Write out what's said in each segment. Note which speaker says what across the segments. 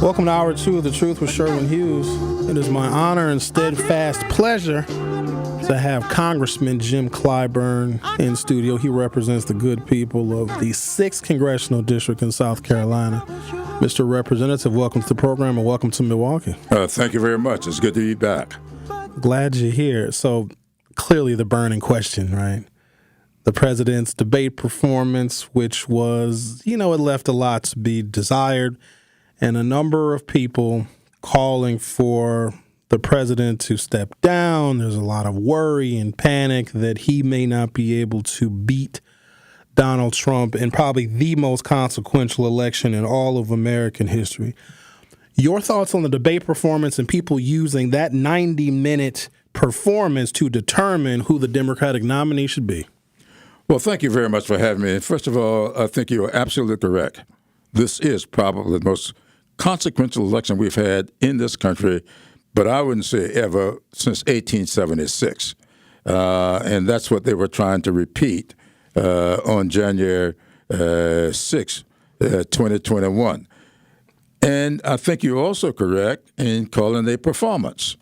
Speaker 1: Welcome to Hour 2 of The Truth with Sherwin Hughes. It is my honor and steadfast pleasure to have Congressman Jim Clybourn in studio. He represents the good people of the 6th Congressional District in South Carolina. Mr. Representative, welcome to the program and welcome to Milwaukee.
Speaker 2: Thank you very much. It's good to be back.
Speaker 1: Glad you're here. So clearly the burning question, right? The president's debate performance, which was, it left a lot to be desired, and a number of people calling for the president to step down. There's a lot of worry and panic that he may not be able to beat Donald Trump in probably the most consequential election in all of American history. Your thoughts on the debate performance and people using that 90-minute performance to determine who the Democratic nominee should be?
Speaker 2: Well, thank you very much for having me. First of all, I think you're absolutely correct. This is probably the most consequential election we've had in this country, but I wouldn't say ever since 1876. And that's what they were trying to repeat on January 6, 2021. And I think you're also correct in calling it a performance.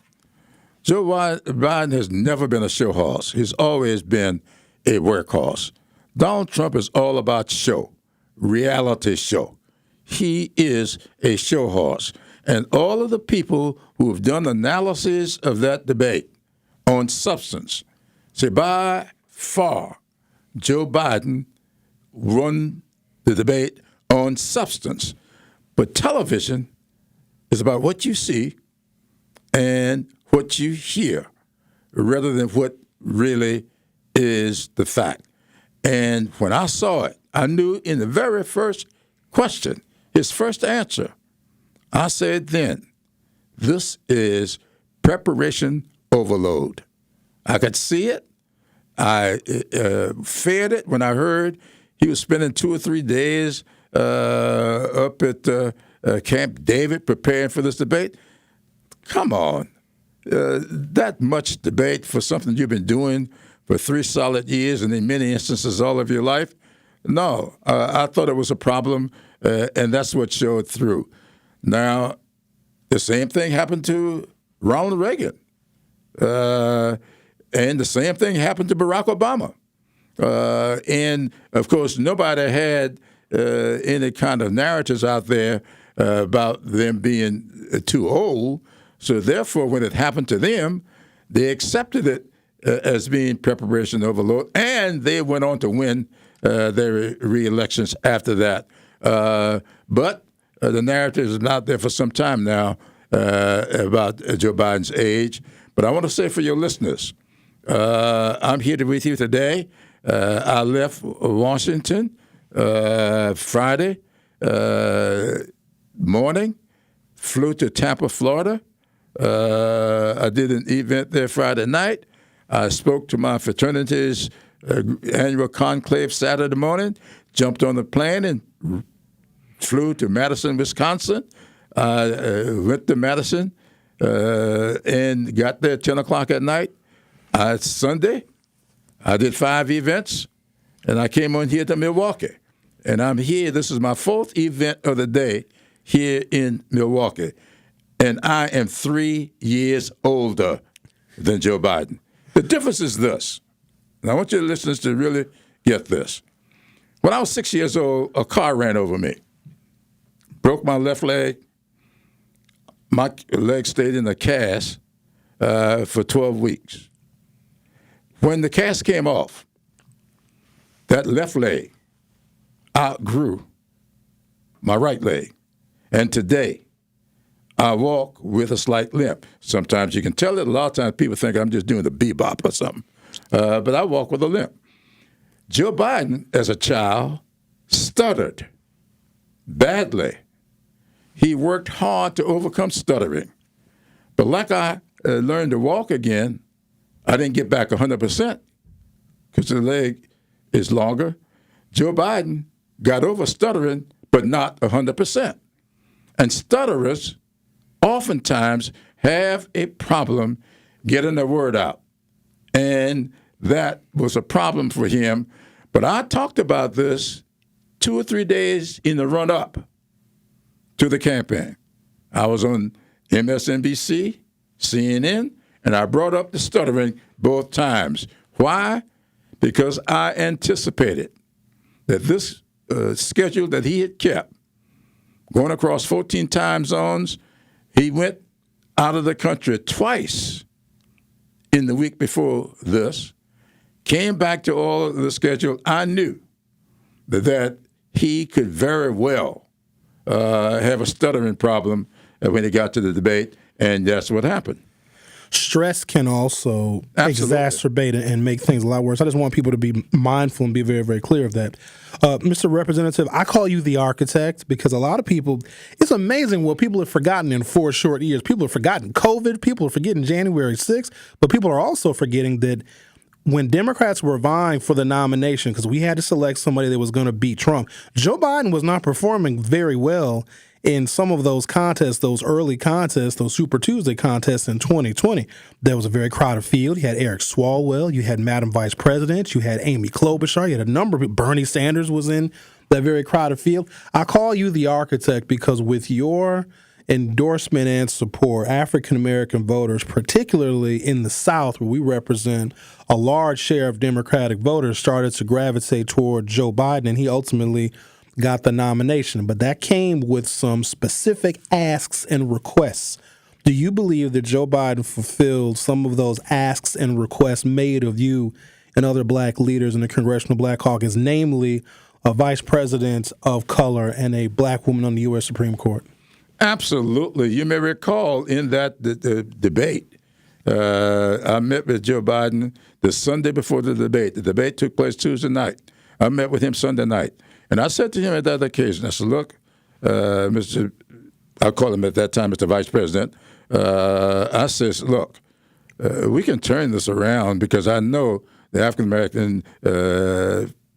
Speaker 2: Joe Biden has never been a show horse. He's always been a workhorse. Donald Trump is all about show, reality show. He is a show horse. And all of the people who have done analysis of that debate on substance say by far Joe Biden won the debate on substance. But television is about what you see and what you hear rather than what really is the fact. And when I saw it, I knew in the very first question, his first answer, I said then, this is preparation overload. I could see it. I feared it when I heard he was spending 2 or 3 days up at Camp David preparing for this debate. Come on. That much debate for something you've been doing for 3 solid years and in many instances all of your life? No, I thought it was a problem, and that's what showed through. Now, the same thing happened to Ronald Reagan, and the same thing happened to Barack Obama. And, of course, nobody had any kind of narratives out there about them being too old. So, therefore, when it happened to them, they accepted it as being preparation overload, and they went on to win their re-elections after that. But the narrative is not there for some time now about Joe Biden's age. But I want to say for your listeners, I'm here with you today. I left Washington Friday morning, flew to Tampa, Florida. I did an event there Friday night. I spoke to my fraternity's annual conclave Saturday morning, jumped on the plane and flew to Madison, Wisconsin. Went to Madison and got there at 10 o'clock at night. Sunday, I did 5 events, and I came on here to Milwaukee. And I'm here. This is my 4th event of the day here in Milwaukee. And I am 3 years older than Joe Biden. The difference is this, and I want your listeners to really get this. When I was 6 years old, a car ran over me, broke my left leg. My leg stayed in a cast for 12 weeks. When the cast came off, that left leg outgrew my right leg. And today, I walk with a slight limp. Sometimes you can tell it. A lot of times people think I'm just doing the bebop or something. But I walk with a limp. Joe Biden, as a child, stuttered badly. He worked hard to overcome stuttering. But like I learned to walk again, I didn't get back 100% because the leg is longer. Joe Biden got over stuttering, but not 100%. And stutterers oftentimes have a problem getting the word out. And that was a problem for him. But I talked about this 2 or 3 days in the run-up to the campaign. I was on MSNBC, CNN, and I brought up the stuttering both times. Why? Because I anticipated that this schedule that he had kept, going across 14 time zones, he went out of the country twice in the week before this, came back to all of the schedule. I knew that he could very well have a stuttering problem when he got to the debate, and that's what happened.
Speaker 1: Stress can also
Speaker 2: Absolutely.
Speaker 1: exacerbate it and make things a lot worse. I just want people to be mindful and be very, very clear of that. Mr. Representative, I call you the architect because a lot of people, it's amazing what people have forgotten in 4 short years. People have forgotten COVID. People are forgetting January 6th. But people are also forgetting that when Democrats were vying for the nomination, because we had to select somebody that was going to beat Trump, Joe Biden was not performing very well in some of those contests, those early contests, those Super Tuesday contests in 2020. There was a very crowded field. You had Eric Swalwell, you had Madam Vice President, you had Amy Klobuchar, you had a number of people. Bernie Sanders was in that very crowded field. I call you the architect because with your endorsement and support, African-American voters, particularly in the South, where we represent a large share of Democratic voters, started to gravitate toward Joe Biden, and he ultimately got the nomination. But that came with some specific asks and requests. Do you believe that Joe Biden fulfilled some of those asks and requests made of you and other black leaders in the Congressional Black Caucus, namely a vice president of color and a black woman on the U.S. Supreme Court?
Speaker 2: Absolutely. You may recall in that debate, I met with Joe Biden the Sunday before the debate. The debate took place Tuesday night. I met with him Sunday night. And I said to him at that occasion, I said, look, I'll call him at that time Mr. Vice President. I says, look, we can turn this around because I know the African-American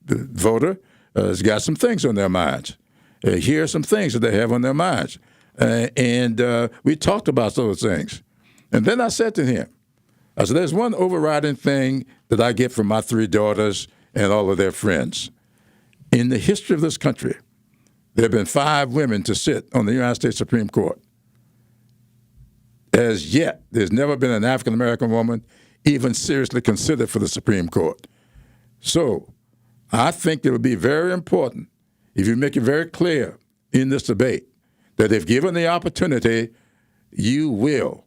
Speaker 2: voter has got some things on their minds. Here are some things that they have on their minds. And we talked about those things. And then I said to him, I said, there's one overriding thing that I get from my 3 daughters and all of their friends. In the history of this country, there have been 5 women to sit on the United States Supreme Court. As yet, there's never been an African-American woman even seriously considered for the Supreme Court. So I think it would be very important if you make it very clear in this debate that if given the opportunity, you will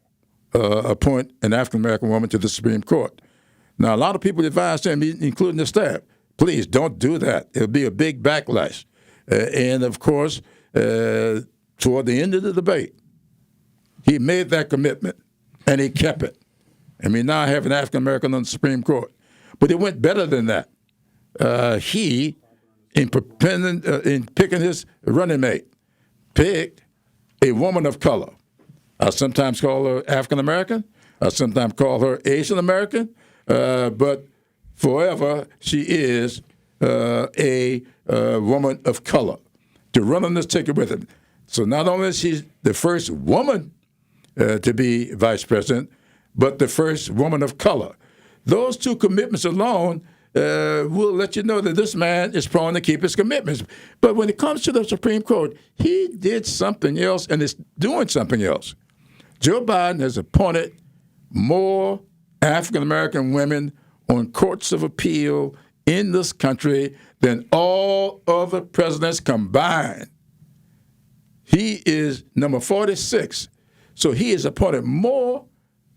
Speaker 2: appoint an African-American woman to the Supreme Court. Now, a lot of people advise him, including the staff, please don't do that. It'll be a big backlash. And, of course, toward the end of the debate, he made that commitment, and he kept it. And we now have an African-American on the Supreme Court. But it went better than that. He, in picking his running mate, picked a woman of color. I sometimes call her African-American. I sometimes call her Asian-American. But forever, she is a woman of color to run on this ticket with him. So not only is she the first woman to be vice president, but the first woman of color. Those 2 commitments alone will let you know that this man is prone to keep his commitments. But when it comes to the Supreme Court, he did something else and is doing something else. Joe Biden has appointed more African-American women on courts of appeal in this country than all other presidents combined. He is number 46. So he has appointed more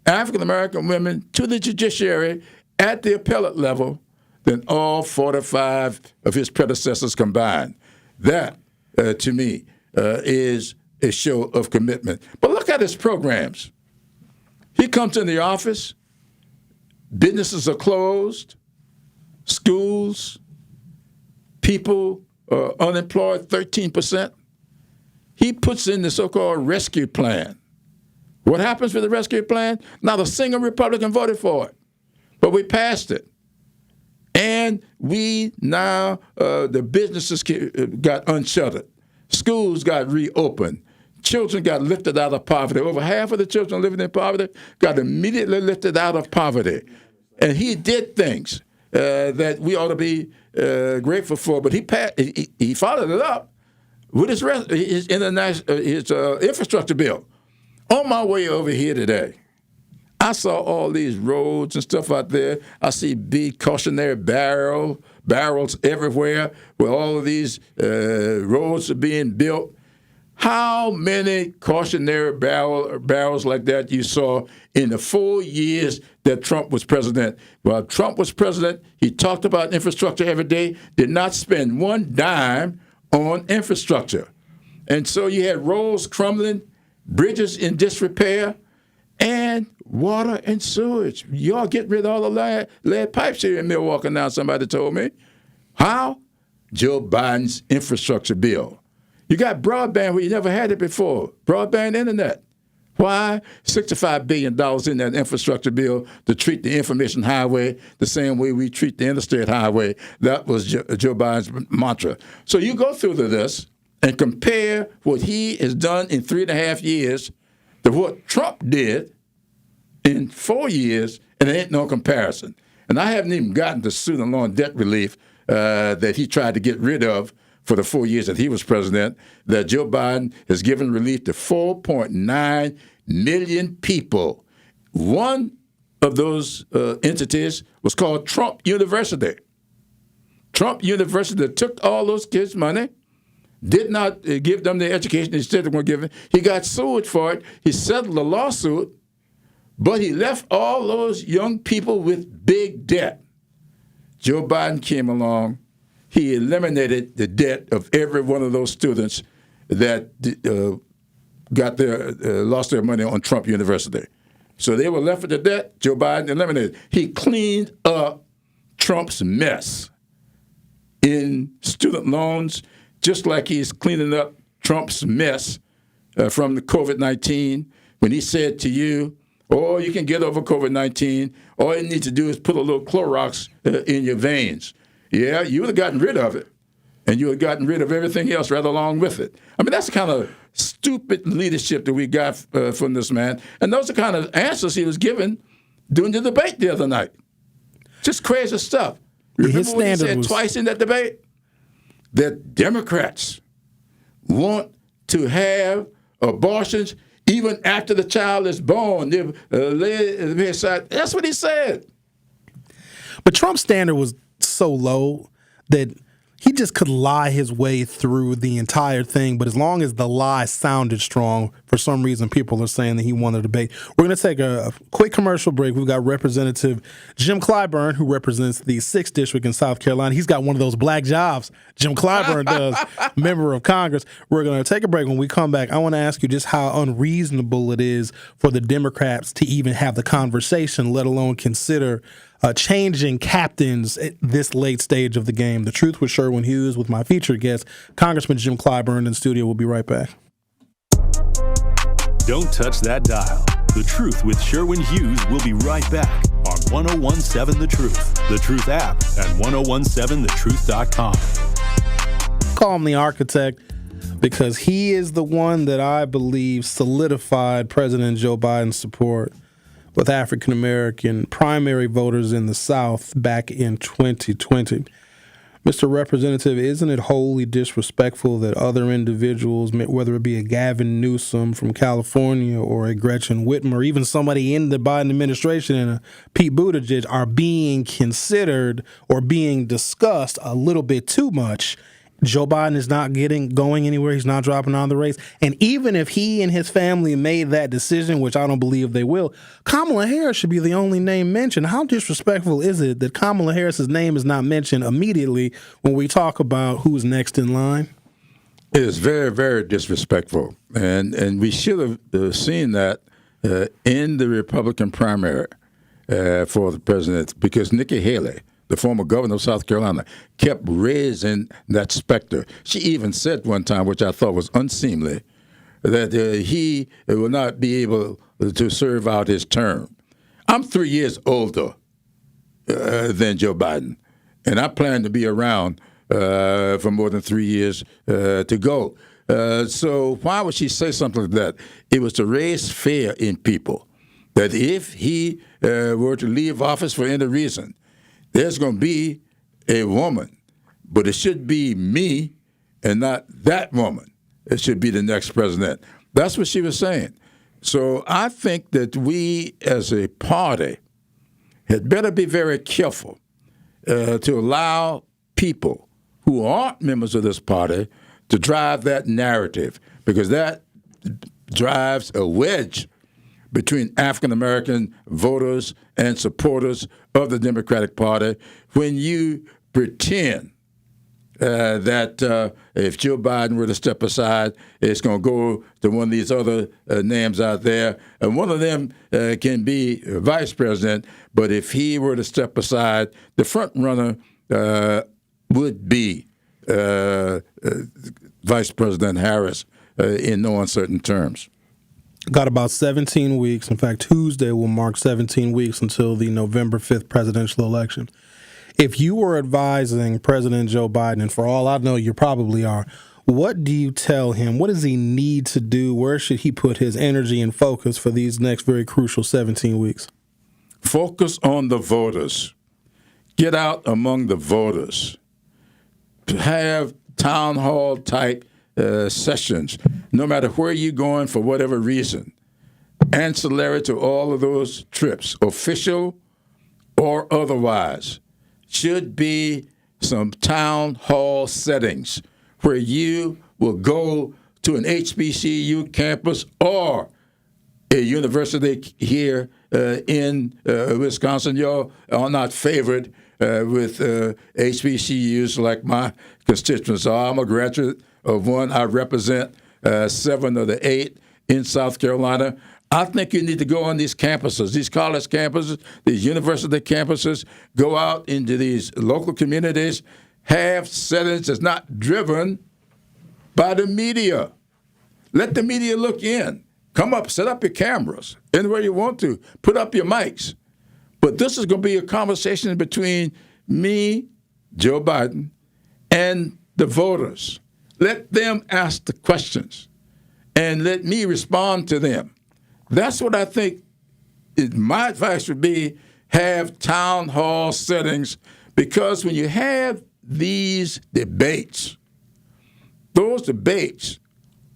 Speaker 2: African-American women to the judiciary at the appellate level than all 45 of his predecessors combined. That, to me, is a show of commitment. But look at his programs. He comes in the office, businesses are closed, schools, people are unemployed, 13%. He puts in the so-called rescue plan. What happens with the rescue plan? Not a single Republican voted for it, but we passed it. And we now, the businesses got unshuttered. Schools got reopened. Children got lifted out of poverty. Over half of the children living in poverty got immediately lifted out of poverty. And he did things that we ought to be grateful for. But he followed it up with his infrastructure bill. On my way over here today, I saw all these roads and stuff out there. I see big cautionary barrels everywhere where all of these roads are being built. How many cautionary barrels like that you saw in the 4 years that Trump was president? While Trump was president, he talked about infrastructure every day, did not spend one dime on infrastructure. And so you had roads crumbling, bridges in disrepair, and water and sewage. Y'all get rid of all the lead pipes here in Milwaukee now, somebody told me. How? Joe Biden's infrastructure bill. You got broadband where you never had it before, broadband internet. Why? $65 billion in that infrastructure bill to treat the information highway the same way we treat the interstate highway. That was Joe Biden's mantra. So you go through this and compare what he has done in 3.5 years to what Trump did in 4 years, and there ain't no comparison. And I haven't even gotten to student loan debt relief that he tried to get rid of for the 4 years that he was president, that Joe Biden has given relief to 4.9 million people. One of those entities was called Trump University. Trump University took all those kids' money, did not give them the education they said they were going to give them. He got sued for it. He settled a lawsuit, but he left all those young people with big debt. Joe Biden came along. He eliminated the debt of every one of those students that lost their money on Trump University. So they were left with the debt. Joe Biden eliminated. He cleaned up Trump's mess in student loans, just like he's cleaning up Trump's mess from the COVID-19 when he said to you, "Oh, you can get over COVID-19. All you need to do is put a little Clorox in your veins." Yeah, you would have gotten rid of it, and you would have gotten rid of everything else right along with it. I mean, that's the kind of stupid leadership that we got from this man, and those are the kind of answers he was given during the debate the other night. Just crazy stuff. Remember what he said twice in that debate? That Democrats want to have abortions even after the child is born. That's what he said.
Speaker 1: But Trump's standard was so low that he just could lie his way through the entire thing. But as long as the lie sounded strong, for some reason, people are saying that he won the debate. We're going to take a quick commercial break. We've got Representative Jim Clybourn, who represents the 6th District in South Carolina. He's got one of those black jobs Jim Clybourn does, member of Congress. We're going to take a break. When we come back, I want to ask you just how unreasonable it is for the Democrats to even have the conversation, let alone consider changing captains at this late stage of the game. The Truth with Sherwin Hughes with my featured guest, Congressman Jim Clybourn, in the studio. We'll be right back.
Speaker 3: Don't touch that dial. The Truth with Sherwin Hughes will be right back on 1017 The Truth, The Truth app, and 1017thetruth.com.
Speaker 1: Call him the architect because he is the one that I believe solidified President Joe Biden's support with African-American primary voters in the South back in 2020. Mr. Representative, isn't it wholly disrespectful that other individuals, whether it be a Gavin Newsom from California or a Gretchen Whitmer, or even somebody in the Biden administration and a Pete Buttigieg, are being considered or being discussed a little bit too much? Joe Biden is not going anywhere. He's not dropping out of the race. And even if he and his family made that decision, which I don't believe they will, Kamala Harris should be the only name mentioned. How disrespectful is it that Kamala Harris's name is not mentioned immediately when we talk about who's next in line?
Speaker 2: It is very, very disrespectful. And we should have seen that in the Republican primary for the president, because Nikki Haley, the former governor of South Carolina, kept raising that specter. She even said one time, which I thought was unseemly, that he will not be able to serve out his term. I'm 3 years older than Joe Biden, and I plan to be around for more than 3 years to go. So why would she say something like that? It was to raise fear in people, that if he were to leave office for any reason, there's going to be a woman, but it should be me and not that woman. It should be the next president. That's what she was saying. So I think that we as a party had better be very careful to allow people who aren't members of this party to drive that narrative, because that drives a wedge between African-American voters and supporters of the Democratic Party when you pretend that if Joe Biden were to step aside, it's going to go to one of these other names out there. And one of them can be vice president, but if he were to step aside, the front runner would be Vice President Harris in no uncertain terms.
Speaker 1: Got about 17 weeks. In fact, Tuesday will mark 17 weeks until the November 5th presidential election. If you were advising President Joe Biden, and for all I know you probably are, what do you tell him? What does he need to do? Where should he put his energy and focus for these next very crucial 17 weeks?
Speaker 2: Focus on the voters. Get out among the voters. Have town hall type sessions, no matter where you're going for whatever reason. Ancillary to all of those trips, official or otherwise, should be some town hall settings where you will go to an HBCU campus or a university here in Wisconsin. Y'all are not favored with HBCUs like my constituents are. I'm a graduate of one. I represent 7 of the 8 in South Carolina. I think you need to go on these campuses, these college campuses, these university campuses, go out into these local communities, have settings that's not driven by the media. Let the media look in. Come up, set up your cameras anywhere you want to. Put up your mics. But this is going to be a conversation between me, Joe Biden, and the voters. Let them ask the questions and let me respond to them. That's what I think my advice would be, have town hall settings, because when you have these debates, those debates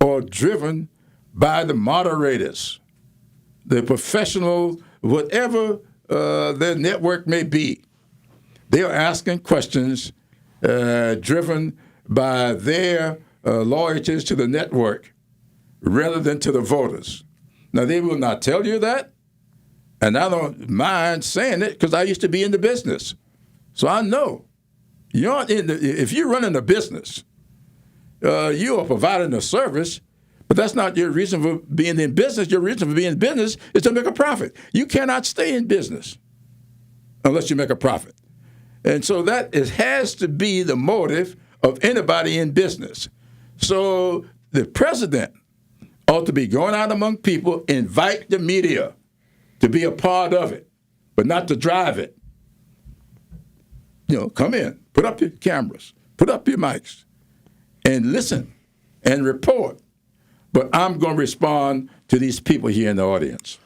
Speaker 2: are driven by the moderators, the professional, whatever their network may be. They are asking questions driven by their loyalties to the network rather than to the voters. Now, they will not tell you that, and I don't mind saying it because I used to be in the business. So I know. If you're running a business, you are providing a service, but that's not your reason for being in business. Your reason for being in business is to make a profit. You cannot stay in business unless you make a profit. And so that has to be the motive of anybody in business. So the president ought to be going out among people, invite the media to be a part of it, but not to drive it. Come in, put up your cameras, put up your mics, and listen and report. But I'm going to respond to these people here in the audience.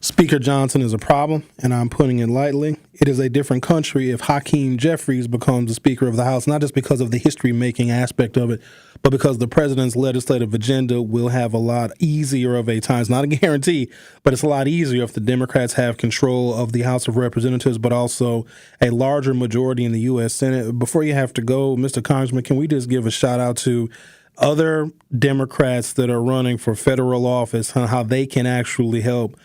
Speaker 1: Speaker Johnson is a problem, and I'm putting it lightly. It is a different country if Hakeem Jeffries becomes the Speaker of the House, not just because of the history-making aspect of it, but because the president's legislative agenda will have a lot easier of a time. It's not a guarantee, but it's a lot easier if the Democrats have control of the House of Representatives, but also a larger majority in the U.S. Senate. Before you have to go, Mr. Congressman, can we just give a shout-out to other Democrats that are running for federal office and how they can actually help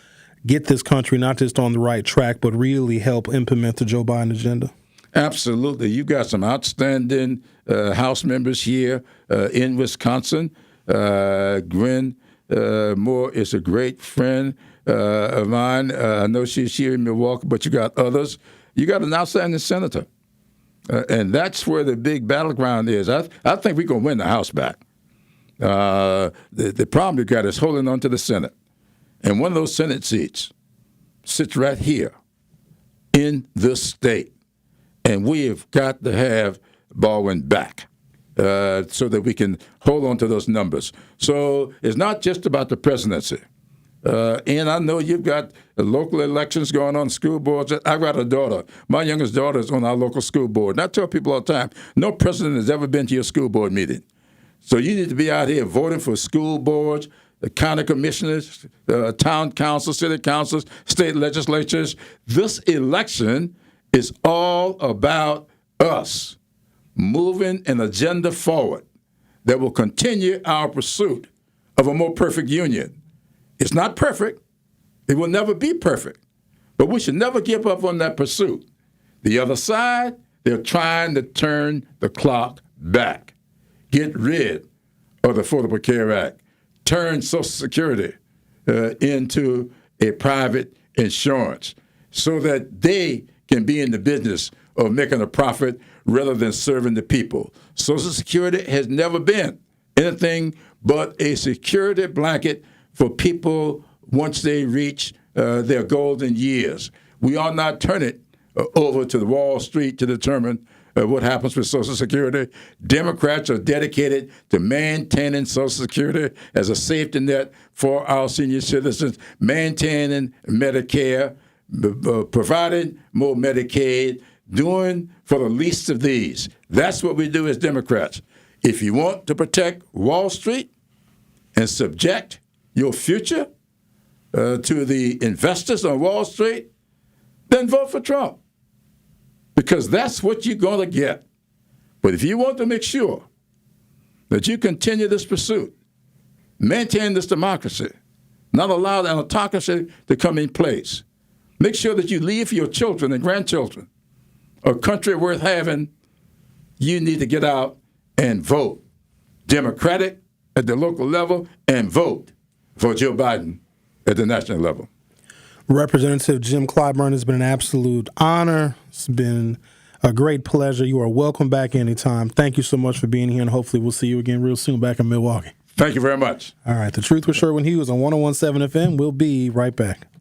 Speaker 1: get this country not just on the right track, but really help implement the Joe Biden agenda?
Speaker 2: Absolutely. You got some outstanding House members here in Wisconsin. Gwen Moore is a great friend of mine. I know she's here in Milwaukee, but you got others. You got an outstanding senator. And that's where the big battleground is. I think we're going to win the House back. The problem you got is holding on to the Senate. And one of those Senate seats sits right here in this state. And we have got to have Baldwin back so that we can hold on to those numbers. So it's not just about the presidency. And I know you've got local elections going on, school boards. I've got a daughter. My youngest daughter is on our local school board. And I tell people all the time, no president has ever been to your school board meeting. So you need to be out here voting for school boards, the county commissioners, town councils, city councils, state legislatures. This election is all about us moving an agenda forward that will continue our pursuit of a more perfect union. It's not perfect. It will never be perfect. But we should never give up on that pursuit. The other side, they're trying to turn the clock back, get rid of the Affordable Care Act, turn Social Security into a private insurance so that they can be in the business of making a profit rather than serving the people. Social Security has never been anything but a security blanket for people once they reach their golden years. We are not turning over to the Wall Street to determine what happens with Social Security. Democrats are dedicated to maintaining Social Security as a safety net for our senior citizens, maintaining Medicare, providing more Medicaid, doing for the least of these. That's what we do as Democrats. If you want to protect Wall Street and subject your future to the investors on Wall Street, then vote for Trump, because that's what you're going to get. But if you want to make sure that you continue this pursuit, maintain this democracy, not allow the autocracy to come in place, make sure that you leave for your children and grandchildren a country worth having, you need to get out and vote Democratic at the local level and vote for Joe Biden at the national level.
Speaker 1: Representative Jim Clybourn, it's been an absolute honor. It's been a great pleasure. You are welcome back anytime. Thank you so much for being here, and hopefully we'll see you again real soon back in Milwaukee.
Speaker 2: Thank you very much.
Speaker 1: All right. The Truth with Sherwin Hughes on 101.7 FM. We'll be right back.